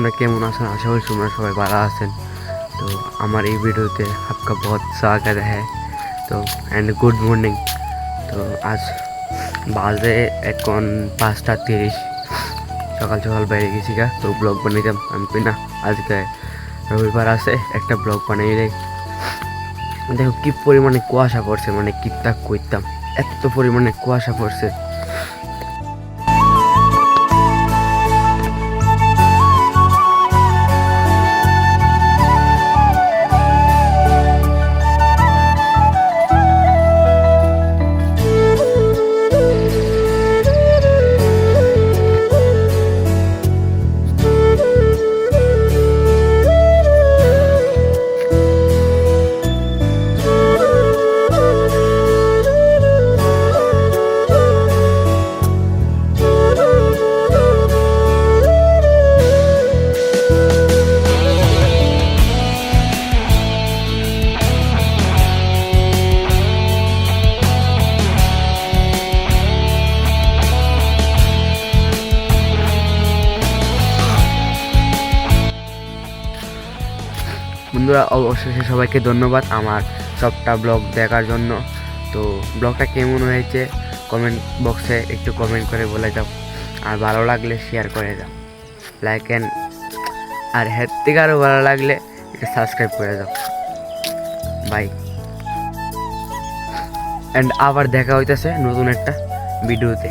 তোমরা কেমন আছো? আশা করি তোমরা সবাই ভালো আছেন। তো আমার এই ভিডিওতে आपका बहुत स्वागत है। তো অ্যান্ড গুড মর্নিং। তো আজ বাজে এখন 5:30, সকাল সকাল বেরিয়ে গেছি গা। তো ব্লগ বানাইতাম আমি কই না আজকে রবিবার আছে একটা ব্লগ বানাই রে। দেখো কি পরিমাণে কুয়াশা পড়ছে, মানে কিত্তা কইতাম, এত পরিমাণে কুয়াশা পড়ছে। বন্ধুরা, অবশেষে সবাইকে ধন্যবাদ আমার সবটা ব্লগ দেখার জন্য। তো ব্লগটা কেমন হয়েছে কমেন্ট বক্সে একটু কমেন্ট করে বলে যাও, আর ভালো লাগলে শেয়ার করে যাও, লাইক আর হের থেকে আরও ভালো লাগলে একটু সাবস্ক্রাইব করে যাও। বাই, অ্যান্ড আবার দেখা হইতেছে নতুন একটা ভিডিওতে।